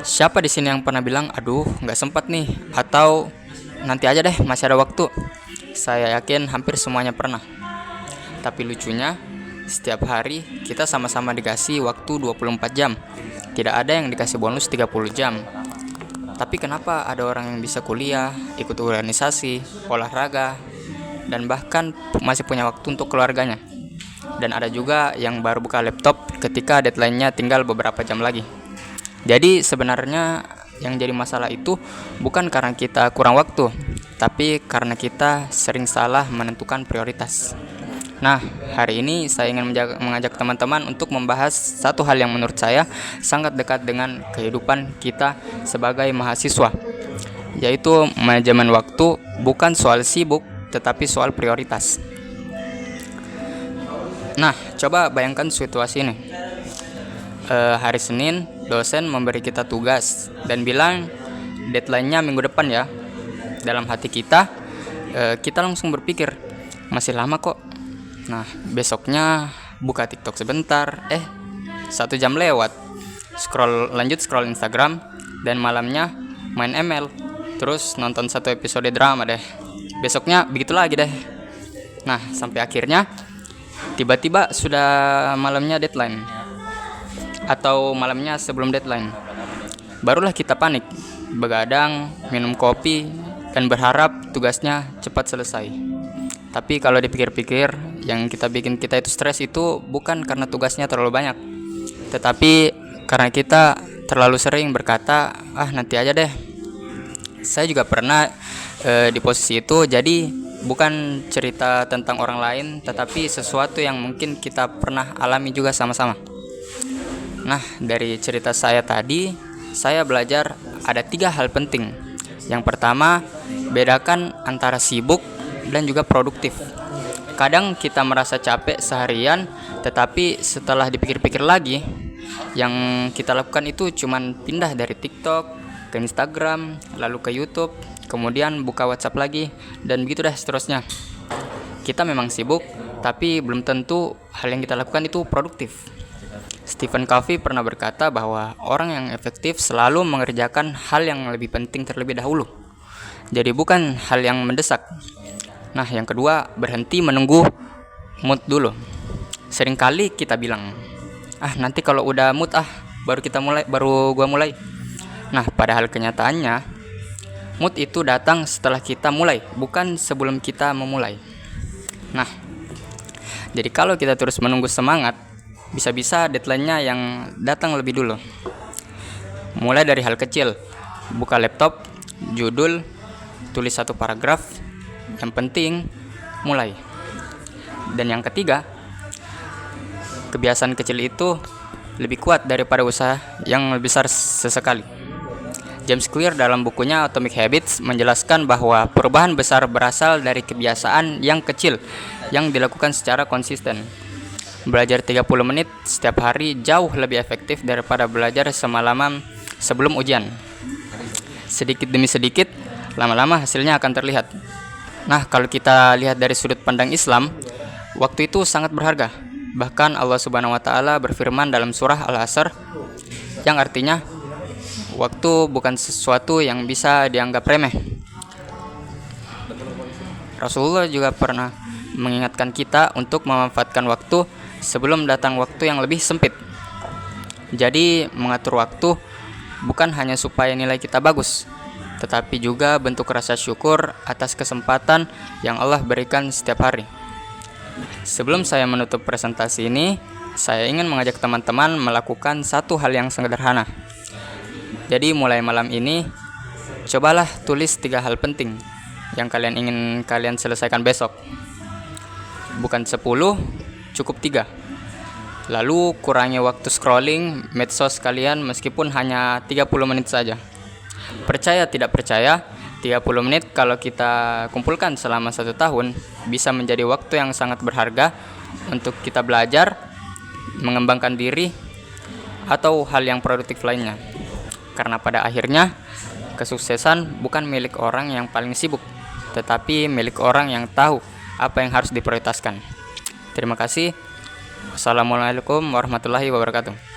Siapa di sini yang pernah bilang, aduh, nggak sempat nih, atau nanti aja deh, masih ada waktu? Saya yakin hampir semuanya pernah. Tapi lucunya, setiap hari kita sama-sama dikasih waktu 24 jam. Tidak ada yang dikasih bonus 30 jam. Tapi kenapa ada orang yang bisa kuliah, ikut organisasi, olahraga, dan bahkan masih punya waktu untuk keluarganya? Dan ada juga yang baru buka laptop ketika deadline-nya tinggal beberapa jam lagi. Jadi sebenarnya yang jadi masalah itu bukan karena kita kurang waktu, tapi karena kita sering salah menentukan prioritas. Nah, hari ini saya ingin mengajak teman-teman untuk membahas satu hal yang menurut saya sangat dekat dengan kehidupan kita sebagai mahasiswa, yaitu manajemen waktu. Bukan soal sibuk, tetapi soal prioritas. Nah, coba bayangkan situasi ini. Hari Senin, dosen memberi kita tugas dan bilang deadline-nya minggu depan ya. Dalam hati kita, kita langsung berpikir, masih lama kok. Nah, besoknya buka TikTok sebentar, 1 jam lewat. Lanjut scroll Instagram, dan malamnya main ML. Terus nonton 1 episode drama deh. Besoknya begitu lagi deh. Nah, sampai akhirnya tiba-tiba sudah malamnya deadline, atau malamnya sebelum deadline. Barulah kita panik, begadang, minum kopi, dan berharap tugasnya cepat selesai. Tapi kalau dipikir-pikir, yang bikin kita itu stres itu bukan karena tugasnya terlalu banyak, tetapi karena kita terlalu sering berkata, nanti aja deh. Saya juga pernah di posisi itu, jadi bukan cerita tentang orang lain, tetapi sesuatu yang mungkin kita pernah alami juga sama-sama. Nah, dari cerita saya tadi, saya belajar ada 3 hal penting. Yang pertama, bedakan antara sibuk dan juga produktif. Kadang kita merasa capek seharian, tetapi setelah dipikir-pikir lagi, yang kita lakukan itu cuman pindah dari TikTok ke Instagram, lalu ke YouTube, kemudian buka WhatsApp lagi, dan begitu dah seterusnya. Kita memang sibuk, tapi belum tentu hal yang kita lakukan itu produktif. Stephen Covey pernah berkata bahwa orang yang efektif selalu mengerjakan hal yang lebih penting terlebih dahulu. Jadi bukan hal yang mendesak. Nah, yang kedua, berhenti menunggu mood dulu. Seringkali kita bilang, nanti kalau udah mood baru gua mulai. Nah, padahal kenyataannya mood itu datang setelah kita mulai, bukan sebelum kita memulai. Nah, jadi kalau kita terus menunggu semangat, bisa-bisa deadline-nya yang datang lebih dulu. Mulai dari hal kecil, buka laptop, judul, tulis 1 paragraf, yang penting mulai. Dan yang ketiga, kebiasaan kecil itu lebih kuat daripada usaha yang lebih besar sesekali. James Clear dalam bukunya Atomic Habits menjelaskan bahwa perubahan besar berasal dari kebiasaan yang kecil yang dilakukan secara konsisten. Belajar 30 menit setiap hari jauh lebih efektif daripada belajar semalaman sebelum ujian. Sedikit demi sedikit, lama-lama hasilnya akan terlihat. Nah, kalau kita lihat dari sudut pandang Islam, waktu itu sangat berharga. Bahkan Allah Subhanahu wa taala berfirman dalam surah Al-Asr, yang artinya waktu bukan sesuatu yang bisa dianggap remeh. Rasulullah juga pernah mengingatkan kita untuk memanfaatkan waktu sebelum datang waktu yang lebih sempit. Jadi mengatur waktu bukan hanya supaya nilai kita bagus, tetapi juga bentuk rasa syukur atas kesempatan yang Allah berikan setiap hari. Sebelum saya menutup presentasi ini, saya ingin mengajak teman-teman melakukan satu hal yang sederhana. Jadi mulai malam ini, cobalah tulis 3 hal penting yang ingin kalian selesaikan besok. Bukan 10, cukup 3. Lalu kurangi waktu scrolling medsos kalian meskipun hanya 30 menit saja. Percaya tidak percaya, 30 menit kalau kita kumpulkan selama 1 tahun bisa menjadi waktu yang sangat berharga untuk kita belajar, mengembangkan diri, atau hal yang produktif lainnya. Karena pada akhirnya, kesuksesan bukan milik orang yang paling sibuk, tetapi milik orang yang tahu apa yang harus diprioritaskan. Terima kasih. Wassalamualaikum warahmatullahi wabarakatuh.